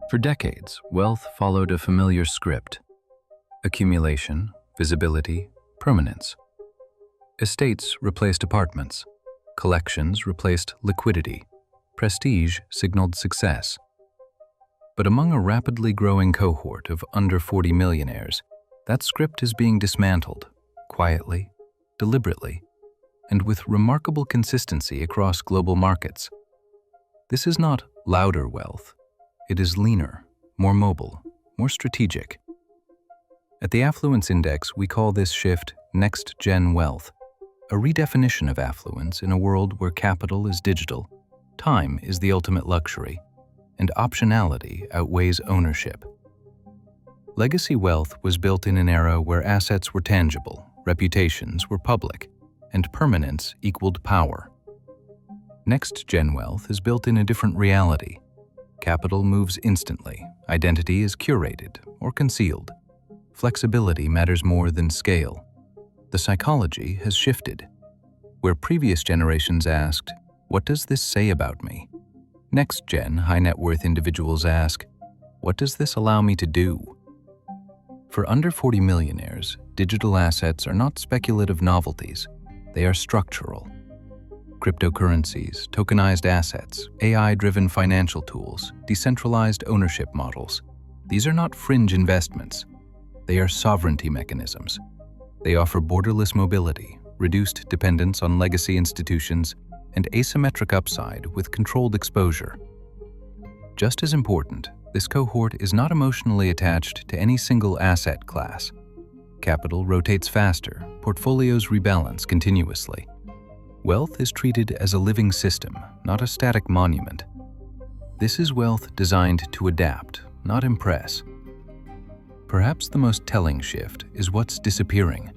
For decades, wealth followed a familiar script: accumulation, visibility, permanence. Estates replaced apartments. Collections replaced liquidity. Prestige signaled success. But among a rapidly growing cohort of under 40 millionaires, that script is being dismantled, quietly, deliberately, and with remarkable consistency across global markets. This is not louder wealth. It is leaner, more mobile, more strategic. At the Affluence Index, we call this shift next-gen wealth, a redefinition of affluence in a world where capital is digital, time is the ultimate luxury, and optionality outweighs ownership. Legacy wealth was built in an era where assets were tangible, reputations were public, and permanence equaled power. Next-gen wealth is built in a different reality. Capital moves instantly, identity is curated or concealed. Flexibility matters more than scale. The psychology has shifted. Where previous generations asked, "What does this say about me?" Next-gen high-net-worth individuals ask, "What does this allow me to do?" For under 40 millionaires, digital assets are not speculative novelties. They are structural. Cryptocurrencies, tokenized assets, AI-driven financial tools, decentralized ownership models. These are not fringe investments. They are sovereignty mechanisms. They offer borderless mobility, reduced dependence on legacy institutions, and asymmetric upside with controlled exposure. Just as important, this cohort is not emotionally attached to any single asset class. Capital rotates faster, portfolios rebalance continuously. Wealth is treated as a living system, not a static monument. This is wealth designed to adapt, not impress. Perhaps the most telling shift is what's disappearing: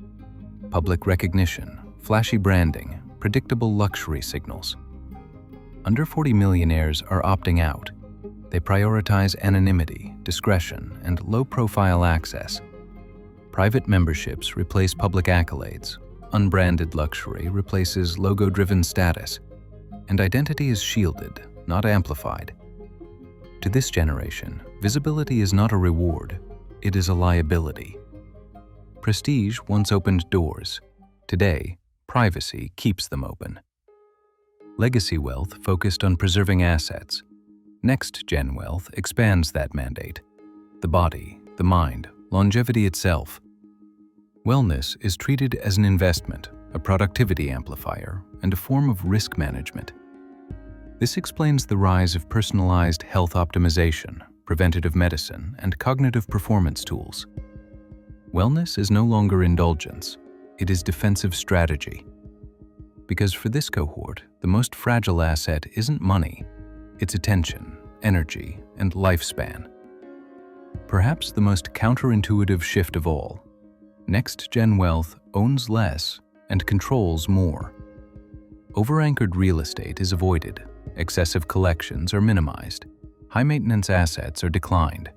public recognition, flashy branding, predictable luxury signals. Under 40 millionaires are opting out. They prioritize anonymity, discretion, and low-profile access. Private memberships replace public accolades. Unbranded luxury replaces logo-driven status. And identity is shielded, not amplified. To this generation, visibility is not a reward. It is a liability. Prestige once opened doors. Today, privacy keeps them open. Legacy wealth focused on preserving assets. Next-gen wealth expands that mandate. The body, the mind, longevity itself. Wellness is treated as an investment, a productivity amplifier, and a form of risk management. This explains the rise of personalized health optimization, preventative medicine, and cognitive performance tools. Wellness is no longer indulgence. It is defensive strategy. Because for this cohort, the most fragile asset isn't money. It's attention, energy, and lifespan. Perhaps the most counterintuitive shift of all: next-gen wealth owns less and controls more. Over-anchored real estate is avoided. Excessive collections are minimized. High-maintenance assets are declined.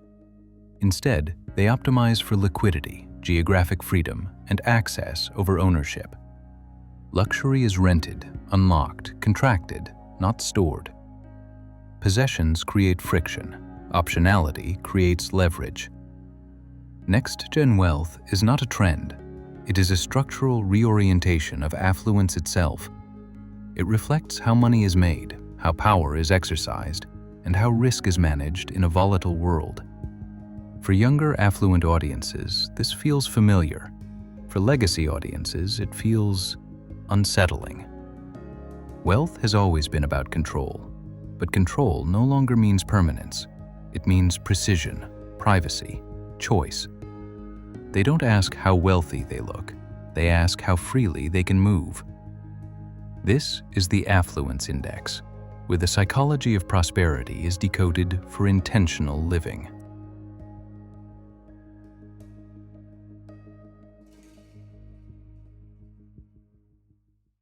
Instead, they optimize for liquidity, geographic freedom, and access over ownership. Luxury is rented, unlocked, contracted, not stored. Possessions create friction. Optionality creates leverage. Next-gen wealth is not a trend. It is a structural reorientation of affluence itself. It reflects how money is made, how power is exercised, and how risk is managed in a volatile world. For younger, affluent audiences, this feels familiar. For legacy audiences, it feels unsettling. Wealth has always been about control, but control no longer means permanence. It means precision, privacy, choice. They don't ask how wealthy they look. They ask how freely they can move. This is the Affluence Index, where the psychology of prosperity is decoded for intentional living.